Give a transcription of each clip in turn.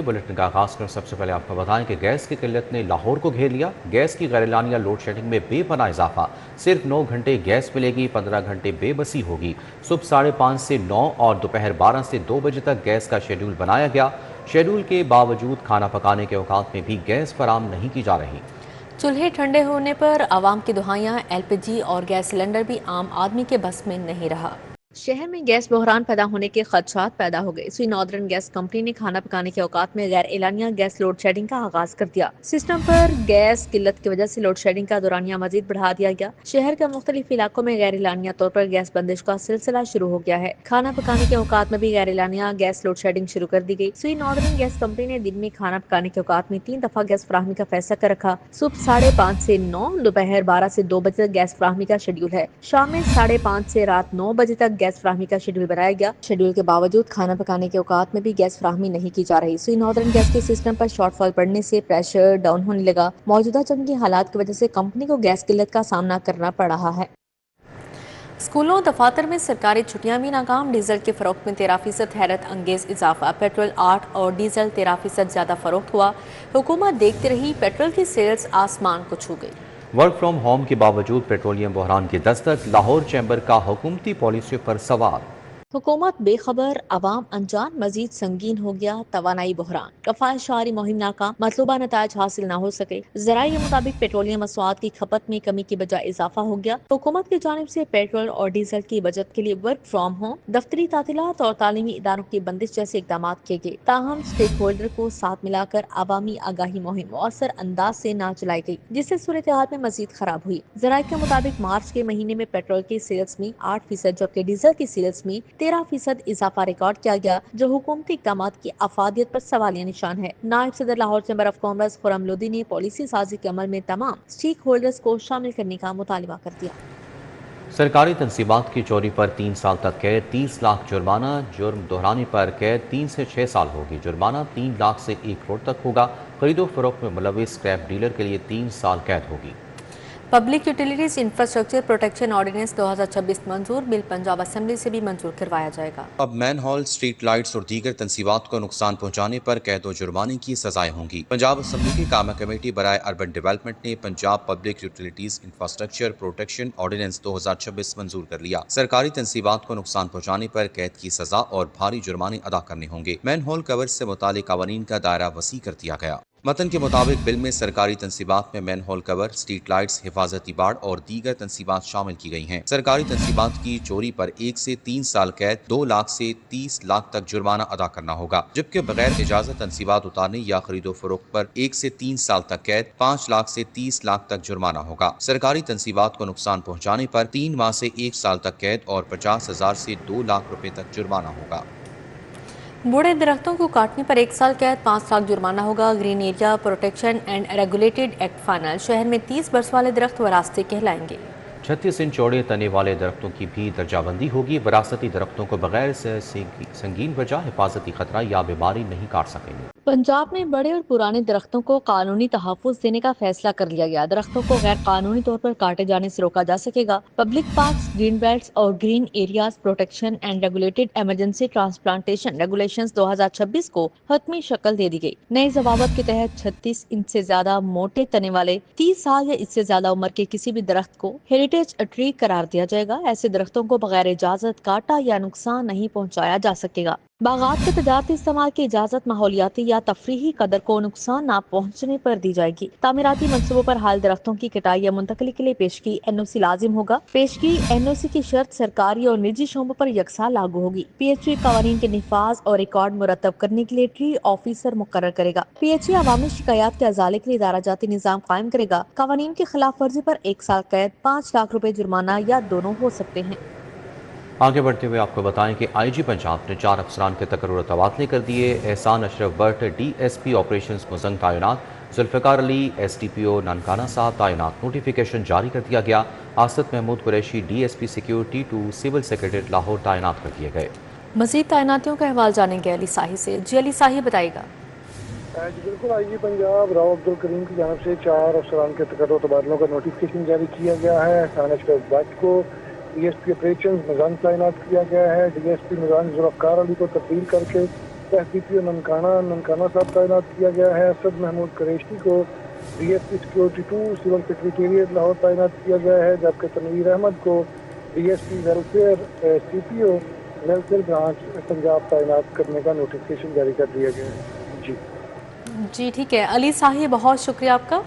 Bulletin का आगाज कर सबसे पहले आपको बताएं कि गैस की किल्लत ने लाहौर को घेर लिया। गैस की गैरलानिया लोड शेडिंग में बेपनाह इजाफा। सिर्फ 9 घंटे गैस मिलेगी, 15 घंटे बेबसी होगी। सुबह 5:30 से 9 और दोपहर 12 से 2 बजे तक गैस का शेड्यूल बनाया गया। शेड्यूल के बावजूद खाना पकाने के औकात में भी गैस फराम नहीं की जा रही। चूल्हे ठंडे होने पर आवाम की दुहाइयां, एलपीजी और गैस सिलेंडर भी आम आदमी के बस में नहीं रहा। शहर में गैस बहरान पैदा होने के खदशात पैदा हो गए। नॉर्दर्न गैस कंपनी ने खाना पकाने के औकात में गैर एलानिया गैस लोड शेडिंग का आगाज कर दिया। सिस्टम पर गैस किल्लत की वजह से लोड शेडिंग का दौरानिया मजीद बढ़ा दिया गया। शहर के मुख्तलिफ इलाकों में गैर एलानिया तौर पर गैस बंदिश का सिलसिला शुरू हो गया है। खाना पकाने के औकात में भी गैर एलानिया गैस लोड शेडिंग शुरू कर दी गई। नॉर्दर्न गैस कंपनी ने दिन में खाना पकाने के औकात में 3 दफा गैस फराहमी का फैसला कर रखा। सुबह 5:30 से 9, दोपहर 12 से 2 बजे तक गैस फराहमी का शेड्यूल है। शाम में 5:30 से रात 9 बजे तक गैस फराहमी का शेड्यूल बनाया गया। शेड्यूल के बावजूद खाना पकाने के औकात में भी गैस फराहमी नहीं की जा रही। नॉर्दर्न गैस के सिस्टम पर शॉर्टफॉल पड़ने से प्रेशर डाउन होने लगा। मौजूदा जंगी हालात की वजह से कंपनी को गैस किल्लत का सामना करना पड़ रहा है। स्कूलों दफातर में सरकारी छुट्टियां भी नाकाम। डीजल के फरोख्त में 13% हैरत अंगेज इजाफा। पेट्रोल 8 और डीजल 13% ज्यादा फरोख्त हुआ। हुकूमत देखती रही, पेट्रोल की सेल्स आसमान को छू गई। वर्क फ्रॉम होम के बावजूद पेट्रोलियम बहरान की दस्तक। लाहौर चैम्बर का हुकूमती पॉलिसियों पर सवाल। हुकूमत बेखबर, अवाम अनजान, मजीद संगीन हो गया तवानाई बहरान। कफायत शारी मुहिम नाकाम, मतलूबा नताज हासिल न हो सके। जराये के मुताबिक पेट्रोलियम मसवाद की खपत में कमी की बजाय इजाफा हो गया। हुकूमत की जानिब से पेट्रोल और डीजल की बचत के लिए वर्क फ्रॉम होम, दफ्तरी तातीलात और तालीमी इदारों की बंदिश जैसे इकदाम किए गए। ताहम स्टेक होल्डर को साथ मिलाकर अवामी आगाही मुहिम मौसर अंदाज से न चलाई गई, जिससे सूरत हाल में मजीद खराब हुई। जराये के मुताबिक मार्च के महीने में पेट्रोल की सेल्स में 8%, जबकि डीजल की सेल्स में 13% इजाफा रिकॉर्ड किया गया, जो हुकूमती इक़दामात की अफादियत पर सवालिया निशान है। नायब सदर Lahore chamber of commerce Khurram Lodhi ने पॉलिसी साजी के अमल में तमाम स्टेक होल्डर्स को शामिल करने का मुतालबा कर दिया। सरकारी तनसीबात की चोरी पर 3 साल तक कैद, 30 लाख जुर्माना। जुर्म दोहराने पर कैद 3 से 6 साल होगी। जुर्माना 3 लाख से 1 करोड़ तक होगा। खरीदो फरोख्त में मुलविस स्क्रैप डीलर के लिए 3 साल कैद होगी। Public utilities infrastructure protection ordinance 2026 मंजूर। बिल पंजाब असेंबली से भी मंजूर करवाया जाएगा। अब मैन हॉल, स्ट्रीट लाइट्स और दीगर तनसीबात को नुकसान पहुंचाने पर कैद और जुर्माने की सजाएं होंगी। पंजाब असेंबली की कामा कमेटी बराए अर्बन डेवलपमेंट ने Punjab public utilities infrastructure protection ordinance 2026 मंजूर कर लिया। सरकारी तनसीबात को नुकसान पहुंचाने पर कैद की सजा और भारी जुर्माने अदा करने होंगे। मैन हॉल कवर से मुतालिक कानून का दायरा वसी कर दिया गया। मतन के मुताबिक बिल में सरकारी तनसीबात में manhole cover, street lights, हिफाजती बाड़ और दीगर तनसीबात शामिल की गई हैं। सरकारी तनसीबात की चोरी पर 1 से 3 साल कैद, 2 लाख से 30 लाख तक जुर्माना अदा करना होगा, जबकि बगैर इजाजत तनसीबात उतारने या खरीदो फरोख्त पर 1 से 3 साल तक कैद, 5 लाख से 30 लाख तक जुर्माना होगा। सरकारी तनसीबात को नुकसान पहुँचाने पर 3 माह से 1 साल तक कैद और 50,000 से 2 लाख रुपए तक जुर्माना होगा। बूढ़े दरख्तों को काटने पर 1 साल कैद, 5 लाख जुर्माना होगा। Green area protection and regulated act final. शहर में 30 बरस वाले दरख्त वरासती कहलाएंगे। 36 इंच चौड़े तने वाले दरख्तों की भी दर्जाबंदी होगी। वरासती दरख्तों को बगैर से संगीन वजह, हिफाजती खतरा या बीमारी नहीं काट सकेंगे। पंजाब में बड़े और पुराने दरख्तों को कानूनी तहफ़्फ़ुज़ देने का फैसला कर लिया गया। दरख्तों को गैर कानूनी तौर पर काटे जाने से रोका जा सकेगा। पब्लिक पार्क्स, ग्रीन बेल्ट्स और green areas protection and regulated emergency transplantation regulations 2026 को हतमी शक्ल दे दी गई। नए जवाबत के तहत 36 इंच से ज्यादा मोटे तने वाले 30 साल या इससे ज्यादा उम्र के किसी भी दरख्त को हेरिटेज ट्री करार दिया जाएगा। ऐसे दरख्तों को बगैर इजाजत काटा या नुकसान नहीं पहुँचाया जा सकेगा। बागात के तजारती इस्तेमाल की इजाजत माहौलियाती या तफरीही कदर को नुकसान न पहुँचने पर दी जाएगी। तामीराती मंसूबों पर हाल दरख्तों की कटाई या मुंतकली के लिए पेशगी NOC लाजिम होगा। पेशगी NOC की शर्त सरकारी और निजी शोबों पर यकसा लागू होगी। PHE कवानीन के निफाज और रिकॉर्ड मुरतब करने के लिए ट्री ऑफिसर मुकर्रर करेगा। PHE अवामी शिकायत के अजाले के लिए इदारा जाती निजाम कायम करेगा। कवानीन की खिलाफ वर्जी पर 1 साल कैद, 5 लाख रुपए जुर्माना या दोनों हो सकते हैं। आगे बढ़ते हुए आपको बताएं कि IG पंजाब ने 4 अफसरान के तकर्रुर तबादले कर दिए। एहसान अशरफ भट्ट DSP ऑपरेशंस मुजंग तैनात। जुल्फ़िकार अली SDPO ननकाना साहब तैनात। नोटिफिकेशन जारी कर दिया गया। आसद महमूद कुरैशी DSP security to civil secretariat Lahore तैनात कर दिए गए। मजीद तैनातियों का अहवाल जानेंगे अली साही से। जी अली साही बताएगा। बिल्कुल, IG पंजाब राव अब्दुल करीम की जानब से 4 अफसरान के तकर्रुर तबादलों का नोटिफिकेशन जारी किया गया है। एहसान अशरफ भट्ट को DSP ऑपरेशंस मुजंग तैनात किया गया है। DSP मुजंग जुल्फ़िकार अली को तब्दील करके SDPO ननकाना साहब तैनात किया गया है। असद महमूद कुरैशी को DSP security 2 civil secretariat Lahore तैनात किया गया है, जबकि तनवीर अहमद को DSP welfare CPO welfare branch Punjab तैनात करने का नोटिफिकेशन जारी कर दिया गया है। जी ठीक है अली साहिब, बहुत शुक्रिया आपका।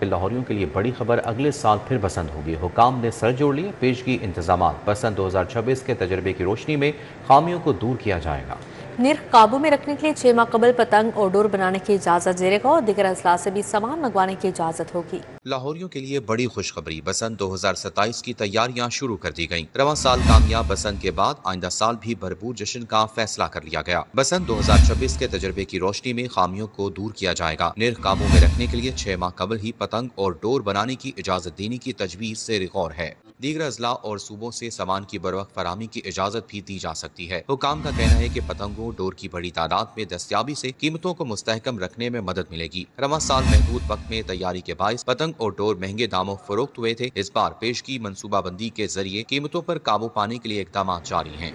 लाहौरियों के लिए बड़ी खबर, अगले साल फिर बसंत होगी। हुकाम ने सर जोड़ लिए, पेशगी इंतजामात। बसंत 2026 के तजर्बे की रोशनी में खामियों को दूर किया जाएगा। निर्ख काबू में रखने के लिए 6 माह कबल पतंग और डोर बनाने की इजाज़त ज़ेर गौर, दीगर अजला से भी सामान मंगवाने की इजाज़त होगी। लाहौरियों के लिए बड़ी खुशखबरी, बसंत 2027 की तैयारियां शुरू कर दी गईं। रवां साल कामयाब बसंत के बाद आइंदा साल भी भरपूर जश्न का फैसला कर लिया गया। बसंत 2026 के तजर्बे की रोशनी में खामियों को दूर किया जाएगा। निर्ख काबू में रखने के लिए 6 माह कबल ही पतंग और डोर बनाने की इजाज़त देने की तजवीज़ ज़ेर गौर है। दीगर अजला और सूबों से सामान की बरवक्त फराहमी की इजाज़त भी दी जा सकती है। हुकाम का कहना है कि पतंगों डोर की बड़ी तादाद में दस्तयाबी से कीमतों को मुस्तहकम रखने में मदद मिलेगी। रवां साल महदूद वक्त में तैयारी के बायस पतंग और डोर महंगे दामों फरोख्त हुए थे। इस बार पेशगी मनसूबाबंदी के जरिए कीमतों पर काबू पाने के लिए इकदाम जारी हैं।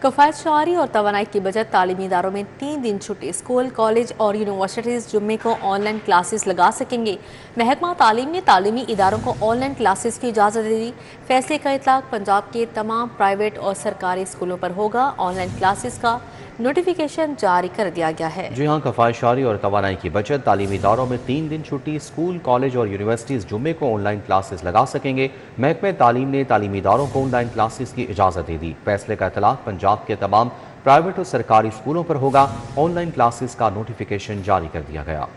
कफ़ायत शारी और तवानाई की बजट, तालीमी इदारों में 3 दिन छुट्टी। स्कूल, कॉलेज और यूनिवर्सिटीज़ जुम्मे को ऑनलाइन क्लासेस लगा सकेंगे। महकमा तालीम ने तालीमी इदारों को ऑनलाइन क्लासेस की इजाज़त दे दी। फैसले का इतलाक पंजाब के तमाम प्राइवेट और सरकारी स्कूलों पर होगा। ऑनलाइन क्लासेस का नोटिफिकेशन जारी कर दिया गया है। जी हाँ, कफ़ायत शारी और तवानाई की बचत, तालीमी इदारों में 3 दिन छुट्टी। स्कूल, कॉलेज और यूनिवर्सिटीज़ जुम्मे को ऑनलाइन क्लासेस लगा सकेंगे। महकमे तालीम ने तालीमी इदारों को ऑनलाइन क्लासेस की इजाज़त दे दी। फैसले का इतलाक पंजाब के तमाम प्राइवेट और सरकारी स्कूलों पर होगा। ऑनलाइन क्लासेस का नोटिफिकेशन जारी कर दिया गया।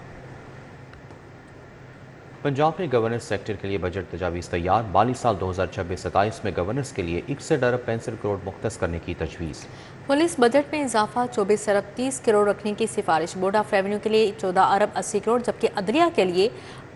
पंजाब में गवर्नेंस सेक्टर के लिए बजट तजावीज़ तैयार। माली साल 2026-27 में गवर्नेंस के लिए 61 अरब 65 करोड़ मुख्तस करने की तजवीज़। पुलिस बजट में इजाफा 24 अरब 30 करोड़ रखने की सिफारिश। बोर्ड ऑफ रेवेन्यू के लिए 14 अरब 80 करोड़, जबकि अदलिया के लिए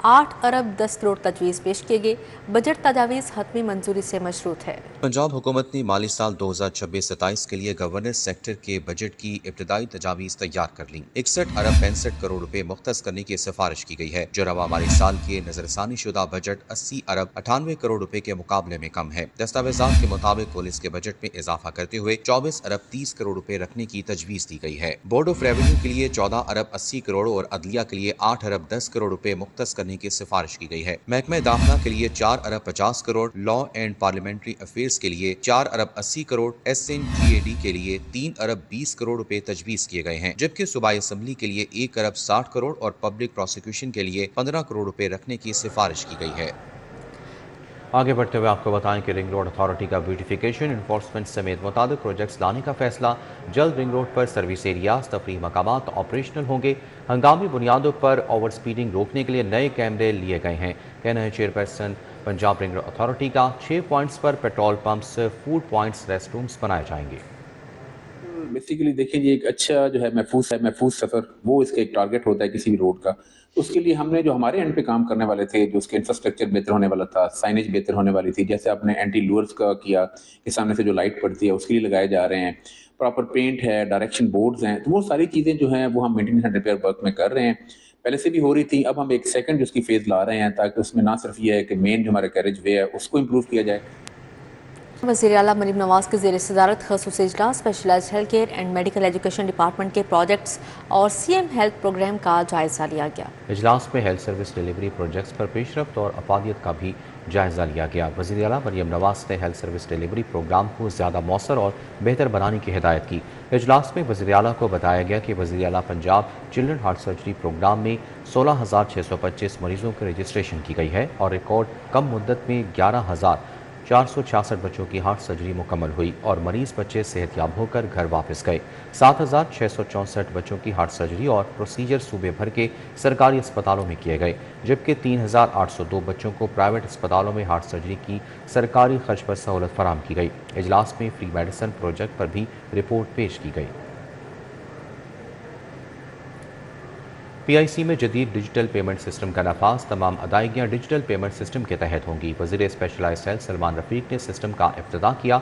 8 अरब 10 करोड़ तजवीज़ पेश किए गए। बजट तजावीज़ हतमी मंजूरी से मशरूत है। पंजाब हुकूमत ने माली साल 2026-27 के लिए गवर्नेंस सेक्टर के बजट की इब्तदाई तजावीज़ तैयार कर ली। 61 अरब 65 करोड़ रुपए मुख्तस करने की सिफारिश की गई है, जो रवा माली साल के नजरसानी शुदा बजट 80 अरब 98 करोड़ रुपए के मुकाबले में कम है। दस्तावेजात के मुताबिक पुलिस के बजट में इजाफा करते हुए 24 अरब 30 करोड़ रुपए रखने की तजवीज़ दी गई है। बोर्ड ऑफ रेवेन्यू के लिए 14 अरब 80 करोड़ और अदलिया के लिए 8 अरब 10 करोड़ रुपए मुख्तस करने की सिफारिश की गई है। महकमे दाखिला के लिए 4 अरब 50 crore, law and parliamentary affairs के लिए 4 अरब 80 करोड़, SNGAD के लिए 3 अरब 20 करोड़ रुपए तजवीज़ किए गए हैं, जबकि सूबाई असम्बली के लिए 1 अरब 60 करोड़ और पब्लिक प्रोसिक्यूशन के लिए 15 करोड़ रुपए रखने की सिफारिश की गई है। आगे बढ़ते हुए आपको बताएं कि रिंग रोड अथॉरिटी का ब्यूटिफिकेशन, इन्फोर्समेंट समेत मुताबिक प्रोजेक्ट्स लाने का फैसला। जल्द रिंग रोड पर सर्विस एरियाज, तफरीह मकामात ऑपरेशनल होंगे। हंगामी बुनियादों पर ओवर स्पीडिंग रोकने के लिए नए कैमरे लिए गए हैं। कहना है chairperson Punjab ring road authority का। 6 पॉइंट्स पर petrol pumps, food points, rest rooms बनाए जाएंगे। बेसिकली देखिए, ये एक अच्छा जो है महफूज सफ़र, वो इसका एक टारगेट होता है किसी भी रोड का। उसके लिए हमने जो हमारे एंड पे काम करने वाले थे, जो उसके इंफ्रास्ट्रक्चर बेहतर होने वाला था, साइनेज बेहतर होने वाली थी, जैसे आपने एंटी लूअर्स का किया कि सामने से जो लाइट पड़ती है उसके लिए लगाए जा रहे हैं, प्रॉपर पेंट है, डायरेक्शन बोर्ड्स हैं, तो वो सारी चीज़ें जो हैं वो हम मेंटेनेंस एंड रिपेयर वर्क में कर रहे हैं। पहले से भी हो रही थी, अब हम एक सेकंड उसकी फेज़ ला रहे हैं ताकि उसमें ना सिर्फ ये है कि मेन जो हमारा कैरेज वे है उसको इम्प्रूव किया जाए। वज़ीर आला मरीम नवाज के ज़ेर सदारत ख़ुसूसी इजलास specialised health care and medical education department के प्रोजेक्ट्स और CM हेल्थ प्रोग्राम का जायज़ा लिया गया। इजलास में हेल्थ सर्विस डिलीवरी प्रोजेक्ट्स पर पेशरफ्त और अफादियत का भी जायज़ा लिया गया। वज़ीर आला मरीम नवाज ने हेल्थ सर्विस डिलीवरी प्रोग्राम को ज़्यादा मौसर और बेहतर बनाने की हिदायत की। इजलास में वज़ीर आला को बताया गया कि वज़ीर आला Punjab children heart surgery programme में 16,625 मरीजों की रजिस्ट्रेशन की गई है और रिकॉर्ड कम मुद्दत में 11,466 बच्चों की हार्ट सर्जरी मुकम्मल हुई और मरीज बच्चे सेहतयाब होकर घर वापस गए। 7,664 बच्चों की हार्ट सर्जरी और प्रोसीजर सूबे भर के सरकारी अस्पतालों में किए गए, जबकि 3,802 बच्चों को प्राइवेट अस्पतालों में हार्ट सर्जरी की सरकारी खर्च पर सहूलत फराहम की गई। इजलास में फ्री मेडिसिन प्रोजेक्ट पर भी रिपोर्ट पेश की गई। PIC में जदीद डिजिटल पेमेंट सिस्टम का नफाज, तमाम अदायगियाँ डिजिटल पेमेंट सिस्टम के तहत होंगी। वज़ीर स्पेशलाइज्ड हेल्थ सलमान रफीक ने सिस्टम का इफ्तिताह किया।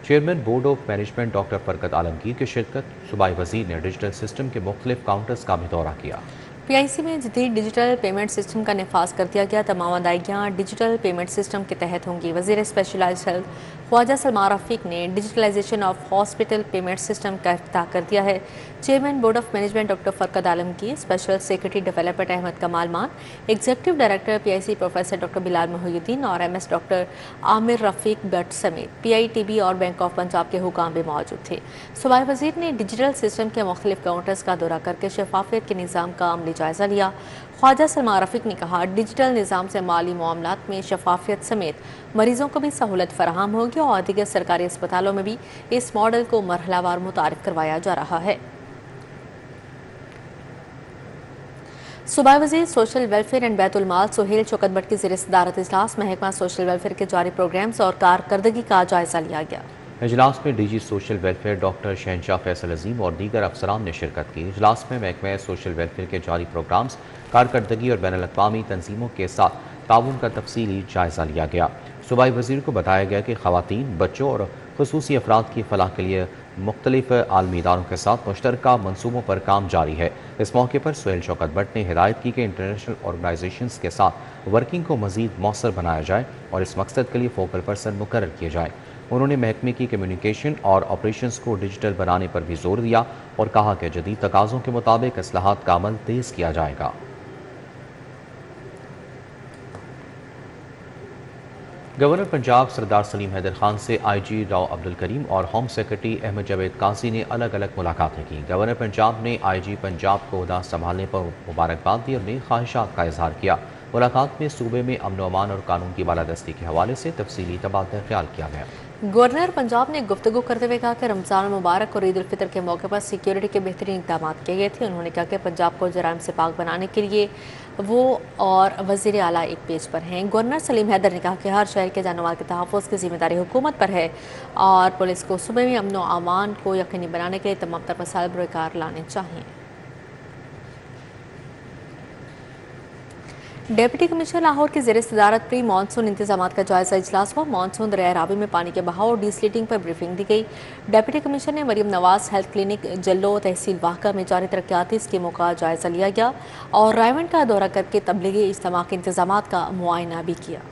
Chairman board of management doctor Furqat Alamgir की शिरकत। सूबाई वज़ीर ने डिजिटल सिस्टम के मुख्तलिफ काउंटर्स का भी दौरा किया। PIC में जदीद डिजिटल पेमेंट सिस्टम का नफाज कर दिया गया। तमाम अदायगियाँ डिजिटल पेमेंट सिस्टम के तहत होंगी। वज़ीर स्पेशलाइज्ड हेल्थ ख्वाजा सलमान रफ़ीक ने digitalization of hospital payment system का इफ्तिताह कर दिया है। Chairman board of management doctor Furqat Alamgir, special secretary development Ahmad Kamal Mann, executive director PIC professor doctor Bilal Mohiuddin और MS डॉक्टर आमिर रफ़ीक भट्ट समेत PITB और बैंक ऑफ पंजाब के हुकाम भी मौजूद थे। सूबाई वज़ीर ने डिजिटल सिस्टम के मुख्तलिफ काउंटर्स का दौरा करके शफाफियत के निज़ाम का अमली जायज़ा लिया। ख्वाजा सलमान रफ़ीक ने कहा, डिजिटल निज़ाम से माली मामलात में शफाफियत समेत मरीजों को भी सहूलत फराहम होगी और दीगर सरकारी अस्पतालों में भी इस मॉडल को मरहलावार मुतारिफ करवाया जा रहा है। सूबाई वज़ीर सोशल वेलफेयर एंड बैतुल माल सुहेल शौकत भट्ट की ज़ेर सदारत इजलास महकमा सोशल वेलफेयर के जारी प्रोग्राम्स और कारकर्दगी का जायज़ा लिया गया। इजलास में DG सोशल वेलफेयर डॉक्टर शहनशाह फैसल अजीम और दीगर अफसरान ने शिरकत की। इजलास में महकमा सोशल वेलफेयर के जारी प्रोग्राम्स, कारकर्दगी और बैनुल-अक़वामी तंजीमों के साथ ताउन का तफसीली जायज़ा लिया गया। सूबाई वज़ीर को बताया गया कि ख़वातीन, बच्चों और ख़ुसूसी अफराद की फलाह के लिए मुख्तलिफ आलमी इदारों के साथ मुश्तरका मनसूबों पर काम जारी है। इस मौके पर सुहेल शौकत भट्ट ने हिदायत की कि इंटरनेशनल ऑर्गेनाइजेशंस के साथ वर्किंग को मज़ीद मौसर बनाया जाए और इस मकसद के लिए फोकल पर्सन मुकर्रर किए जाएँ। उन्होंने महकमे की कम्युनिकेशन और ऑपरेशंस को डिजिटल बनाने पर भी जोर दिया और कहा कि जदीद तकाज़ों के मुताबिक इस्लाहात का अमल तेज़ किया जाएगा। गवर्नर पंजाब सरदार सलीम हैदर खान से IG राव अब्दुल करीम और होम सेक्रेटरी अहमद जावेद काजी ने अलग अलग मुलाकातें की। गवर्नर पंजाब ने IG पंजाब को ओहदा संभालने पर मुबारकबाद दी और नई ख्वाहिशात का इजहार किया। मुलाकात में सूबे में अमन व अमान और कानून की बालादस्ती के हवाले से तफसीली तबादला ख्याल किया गया। गवर्नर पंजाब ने गुफ्तगू करते हुए कहा कि रमज़ान मुबारक और ईद उल फितर के मौके पर सिक्योरिटी के बेहतरीन इक़दाम किए गए थे। उन्होंने कहा कि पंजाब को जराइम से पाक बनाने के लिए वो और वज़ीर आला एक पेज पर हैं। गवर्नर सलीम हैदर ने कहा कि हर शहर के जानवर के तहफ़्फ़ुज़ की जिम्मेदारी हुकूमत पर है और पुलिस को सूबे में अमन व अमान को यकीनी बनाने के लिए तमाम तर मसाइल बरक़रार लाने चाहिए। डिप्टी कमिश्नर लाहौर की ज़ेर सदारत प्री मानसून इंतजामात का जायज़ा इजलास हुआ। मानसून दरिया रावी में पानी के बहाव और डिसलीटिंग पर ब्रीफिंग दी गई। डिप्टी कमिश्नर ने मरियम नवाज हेल्थ क्लिनिक जल्लो तहसील वाहका में जारी तरक्याती स्कीमों का जायज़ा लिया गया और रायवंड का दौरा करके तबलीगी इज्तिमा के इंतजामात का मुआयना भी किया।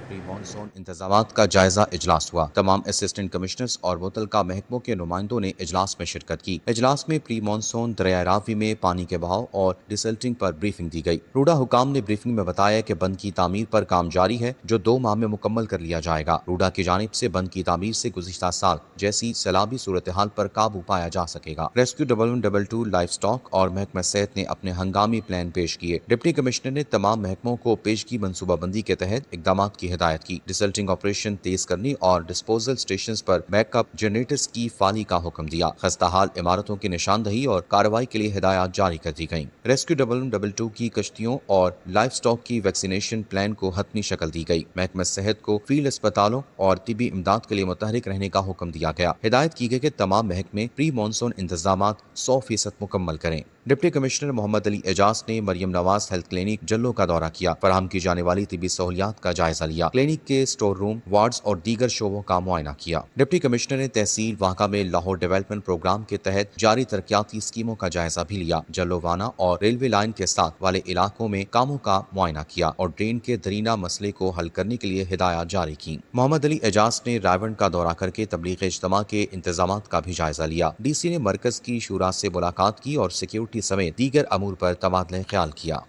प्री मानसून इंतजामात का जायजा इजलास हुआ। तमाम असिस्टेंट कमिश्नर्स और मुतलका महकमों के नुमाइंदों ने इजलास में शिरकत की। इजलास में प्री मानसून दरिया रावी में पानी के बहाव और डिसल्टिंग पर ब्रीफिंग दी गई। रूडा हुकाम ने ब्रीफिंग में बताया कि बंद की तामीर पर काम जारी है जो 2 माह में मुकम्मल कर लिया जाएगा। रूडा की जानिब से बंद की तामीर से गुज़िश्ता साल जैसी सैलाबी सूरत हाल पर काबू पाया जा सकेगा। रेस्क्यू 1122 लाइफ स्टॉक और महकमा सेहत ने अपने हंगामी प्लान पेश किए। डिप्टी कमिश्नर ने तमाम महकमों को पेशगी मनसूबाबंदी के तहत इकदाम की हिदायत की। डिसल्टिंग ऑपरेशन तेज करने और डिस्पोजल स्टेशंस पर बैकअप जनरेटर्स की फाली का हुक्म दिया। खस्ताहाल इमारतों की निशानदही और कार्रवाई के लिए हिदायत जारी कर दी गई। रेस्क्यू 1122 की कश्तियों और लाइफ स्टॉक की वैक्सीनेशन प्लान को हतमी शक्ल दी गई। महकमा सेहत को फील्ड अस्पतालों और तिबी इमदाद के लिए मुतहरिक रहने का हुक्म दिया गया। हिदायत की गई कि तमाम महकमे प्री मानसून इंतजामात 100% मुकम्मल करें। डिप्टी कमिश्नर मोहम्मद अली एजाज ने मरियम नवाज हेल्थ क्लिनिक जल्लो का दौरा किया। फराहम की जाने वाली तिबी सहूलियात का जायजा लिया। क्लिनिक के स्टोर रूम, वार्ड्स और दीगर शोबों का मुआयना किया। डिप्टी कमिश्नर ने तहसील वाहका में लाहौर डेवलपमेंट प्रोग्राम के तहत जारी तरक्याती स्कीमों का जायजा भी लिया। जल्लोवाना और रेलवे लाइन के साथ वाले इलाकों में कामों का मुआयना किया और ड्रेन के दरीना मसले को हल करने के लिए हिदायत जारी की। मोहम्मद अली एजाज ने रायवंड का दौरा करके तबलीग इज्तिमा के इंतजामात का भी जायजा लिया। DC ने मरकज की शूरा से मुलाकात की और सिक्योरिटी समेत दीगर अमूर पर तबादला ख्याल किया।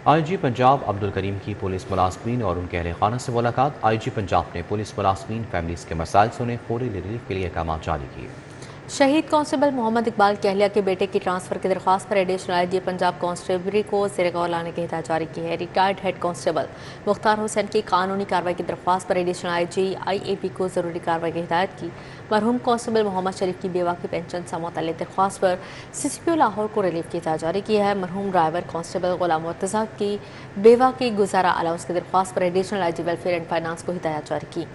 IG पंजाब अब्दुल करीम की पुलिस मुलाजमीन और उनके अहले खाना से मुलाकात। IG पंजाब ने पुलिस मुलाजमीन फैमिलीज के मसाइल सुने, फौरी रिलीफ के लिए अहकाम जारी किए। शहीद कांस्टेबल मोहम्मद इकबाल की अहलिया के बेटे की ट्रांसफर की दरख्वास्त पर एडिशनल IG पंजाब कांस्टेबलरी को ज़ेर गौर लाने की हिदायत जारी की है। Retired head constable Mukhtar Hussain की कानूनी कार्रवाई की दरख्वास्त पर एडिशनल IG IAP को ज़रूरी कार्रवाई की हिदायत की। मरहूम कांस्टेबल मोहम्मद शरीफ की बेवा की पेंशन से मुतल्लिक़ दरख्वास्त पर CCPO लाहौर को रिलीफ की हिदायत जारी की है। मरहूम ड्राइवर कांस्टेबल गुलाम मुर्तज़ा की बेवा की गुजारा अलाउंस की दरख्वास्त पर additional IG welfare and finance को हिदायत जारी की।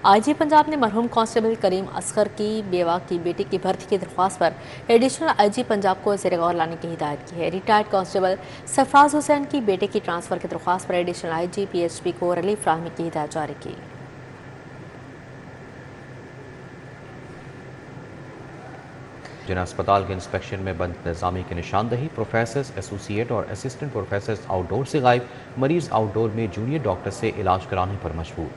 IG पंजाब ने मरहूम कांस्टेबल करीम असगर की बेवा की बेटी की भर्ती की दरख्वास्त पर एडिशनल IG पंजाब को ज़ेर गौर लाने की हिदायत की है। रिटायर्ड कांस्टेबल सरफराज हुसैन की बेटे की ट्रांसफ़र की दरख्वास्त पर एडिशनल IG PHP को रिलीफ फराहमी की हिदायत जारी की। जिला अस्पताल के इंस्पेक्शन में बंद इंतजामी की निशानदही, प्रोफेसर्स, एसोसिएट और असिस्टेंट प्रोफेसर्स आउटडोर से गायब, मरीज आउटडोर में जूनियर डॉक्टर से इलाज कराने पर मजबूर।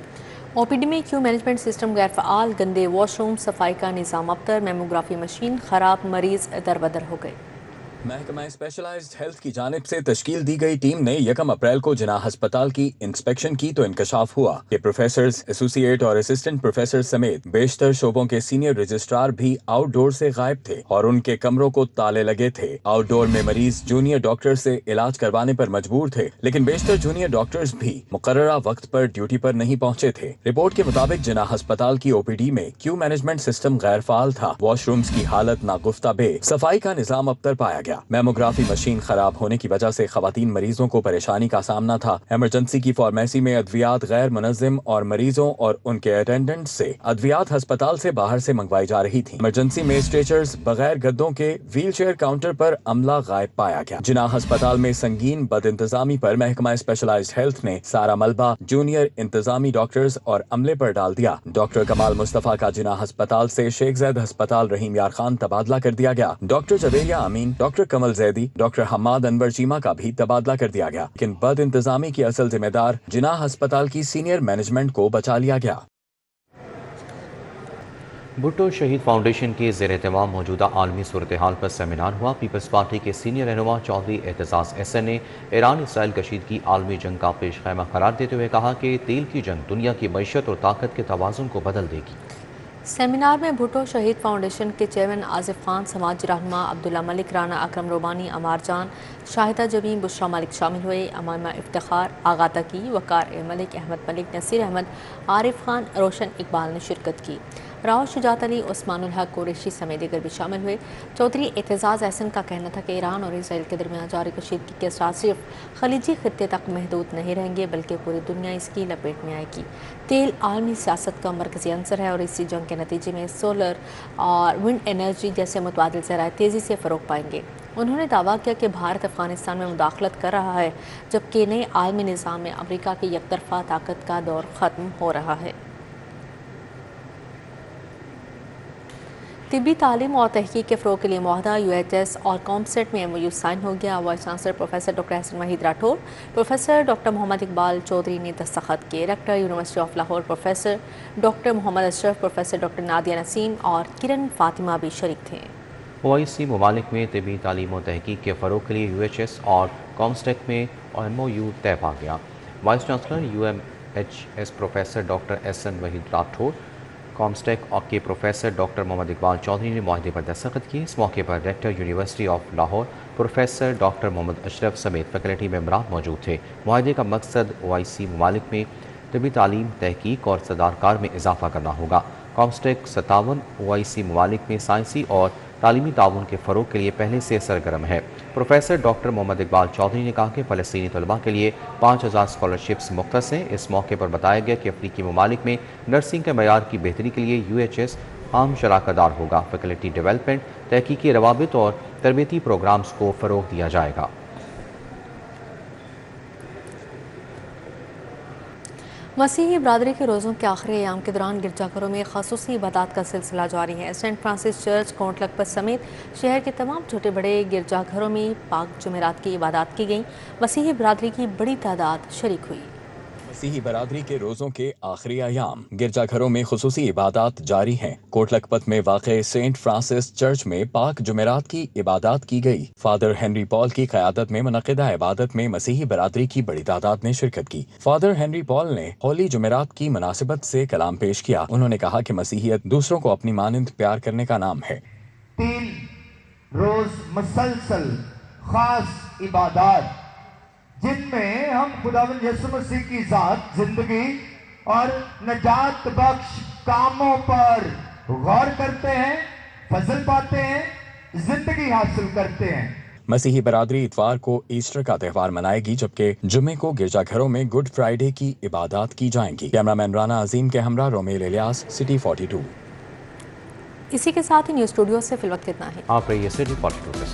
ओपीडी में क्यू मैनेजमेंट सिस्टम गैर फ़आल, गंदे वॉशरूम, सफाई का निज़ाम अबतर, मेमोग्राफी मशीन खराब, मरीज दरबदर हो गए। महकमा स्पेशलाइज्ड हेल्थ की जानिब से तश्कील दी गई टीम ने 1 अप्रैल को जिना अस्पताल की इंस्पेक्शन की तो इंकशाफ हुआ कि प्रोफेसर्स, एसोसिएट और असिस्टेंट प्रोफेसर समेत बेशतर शोबों के सीनियर रजिस्ट्रार भी आउटडोर से गायब थे और उनके कमरों को ताले लगे थे। आउटडोर में मरीज जूनियर डॉक्टर से इलाज करवाने पर मजबूर थे, लेकिन बेशतर जूनियर डॉक्टर्स भी मुकर्ररा वक्त पर ड्यूटी पर नहीं पहुंचे थे। रिपोर्ट के मुताबिक जिना अस्पताल की ओपीडी में क्यू मैनेजमेंट सिस्टम गैर फाल था, वॉशरूम्स की हालत नागुफ्ता बे, सफाई का निजाम अबतर पाया गया। मेमोग्राफी मशीन खराब होने की वजह से खवातीन मरीजों को परेशानी का सामना था। इमरजेंसी की फार्मेसी में अद्वियात गैर मुनज़्ज़म और मरीजों और उनके अटेंडेंट से अद्वियात अस्पताल से बाहर से मंगवाई जा रही थी। इमरजेंसी में स्ट्रेचर्स, बगैर गद्दों के व्हील चेयर काउंटर पर अमला गायब पाया गया। जिना अस्पताल में संगीन बद इंतजामी पर महकमा स्पेशलाइज्ड हेल्थ ने सारा मलबा जूनियर इंतजामी डॉक्टर्स और अमले पर डाल दिया। डॉक्टर कमाल मुस्तफा का जिना अस्पताल से शेख जैद अस्पताल रहीम यार खान तबादला कर दिया गया। डॉक्टर जवेरिया अमीन, डॉक्टर कमल जैदी, डॉक्टर हम्माद अनवर चीमा का भी तबादला कर दिया गया, लेकिन बद इंतजामी की असल जिम्मेदार जिना अस्पताल की सीनियर मैनेजमेंट को बचा लिया गया। भुट्टो शहीद फाउंडेशन के ज़ेर एहतमाम मौजूदा आलमी सूरत हाल पर सेमिनार हुआ। पीपल्स पार्टी के सीनियर रहनुमा चौधरी एतजाज़ एहसन ने ईरान इसराइल कशीदगी आलमी जंग का पेश खैमा करार देते हुए कहा कि तेल की जंग दुनिया की मईशत और ताकत के तवाज़ुन को बदल देगी। सेमिनार में भुट्टो शहीद फाउंडेशन के चेयरमैन आसिफ खान, समाजी रहनुमा अब्दुल्ला मलिक, राना अकरम रोमानी, अमार जान, शाहिदा जबीन, बुशरा मलिक शामिल हुए। अमामा इफ्तिखार, आगा तकी, वकार ए मलिक, अहमद मलिक, नसीर अहमद, आरिफ खान, रोशन इकबाल ने शिरकत की। राव शुजात अली, उस्मानुल हक कुरैशी समेत दीगर भी शामिल हुए। चौधरी एतजाज़ एहसन का कहना था कि ईरान और इसराइल के दरमियान जारी कशीदगी के असरात सिर्फ खलीजी खित्ते तक महदूद नहीं रहेंगे, बल्कि पूरी दुनिया इसकी लपेट में आएगी। तेल आलमी सियासत का मरकज़ी अंसर है और इसी जंग के नतीजे में सोलर और विंड एनर्जी जैसे मुतबादिल ज़राए तेज़ी से फ़रोग़ पाएंगे। उन्होंने दावा किया कि भारत अफ़गानिस्तान में मुदाखलत कर रहा है, जबकि नए आलमी निज़ाम में अमरीका की यकतरफ़ा ताकत का दौर ख़त्म हो रहा है। तिब्बी तालीम और तहकीक के फ़रोग़ के लिए मुआहदा UHS और कॉमसेट में MOU साइन हो गया। Vice chancellor professor doctor Hasan Waheed Rathore, professor doctor Mohammad Iqbal Chaudhry ने दस्तखत किए। Rector university of Lahore professor doctor Mohammad Ashraf, professor doctor Nadia Naseem और किरण फातिमा भी शरीक थे। OIC ममालिक में तिब्बी तालीम और तहकीक के फ़रोग़ के लिए UHS और कॉमस्टेक में MOU तय पा गया। Vice chancellor UMHS professor doctor Hasan Waheed Rathore, Comstech के प्रोफेसर डॉक्टर मोहम्मद इकबाल चौधरी ने मुआहदे पर दस्तखत किए। इस मौके पर rector university of Lahore professor doctor Mohammad Ashraf समेत फैकल्टी मेंबरान मौजूद थे। मुआहदे का मकसद OIC ममालिक में तिब्बी तालीम, तहकीक और सदारकार में इजाफा करना होगा। कॉमस्टेक 57 OIC ममालिक में साइंसी और तालीमी ताउन के फ़रोग़ के लिए पहले से सरगर्म है। प्रोफेसर डॉक्टर मोहम्मद इकबाल चौधरी ने कहा कि फ़लस्तीनी तलबा के लिए 5000 स्कॉलरशिप्स मुख्तस हैं। इस मौके पर बताया गया कि अफ्रीकी ममालिक में नर्सिंग के मयार की बेहतरी के लिए UHS आम शराकतदार होगा। फैकल्टी डेवलपमेंट, तहकीकी रवाबित और तरबियती प्रोग्राम्स को फ़रोग़ दिया जाएगा। मसीही बरादरी के रोज़ों के आखिरी अयाम के दौरान गिरजाघरों में ख़ुसूसी इबादत का सिलसिला जारी है। Saint Francis church, Kot Lakhpat समेत शहर के तमाम छोटे बड़े गिरजाघरों में पाक जुमेरात की इबादत की गई। मसीही बरादरी की बड़ी तादाद शरीक हुई। मसीही बरादरी के रोज़ों के आखिरी अयाम गिरजाघरों में खुसूसी इबादत जारी हैं। कोट लखपत में वाक़े सेंट फ्रांसिस चर्च में पाक जुमेरात की इबादत की गई। फादर हेनरी पॉल की क़यादत में मुनक़िदा इबादत में मसीही बरादरी की बड़ी तादाद ने शिरकत की। फादर हेनरी पॉल ने होली जुमेरात की मुनासिबत से कलाम पेश किया। उन्होंने कहा कि मसीहियत दूसरों को अपनी मानंद प्यार करने का नाम है। 3 रोज मुसलसल खास इबादत जिनमें हम खुदावंद यीशु मसीह की ज़ात, जिंदगी और नजात बख्श कामों पर गौर करते हैं, फजल पाते हैं, जिंदगी हासिल करते हैं। मसीही बरादरी इतवार को ईस्टर का त्यौहार मनाएगी, जबकि जुमे को गिरजाघरों में गुड फ्राइडे की इबादत की जाएंगी। कैमरामैन राना अजीम के हमरा रोमेल इलियास, सिटी 42। इसी के साथ ही न्यूज़ स्टूडियो से फिलवक्त इतना ही। आप रहिए सिटी 42 के साथ।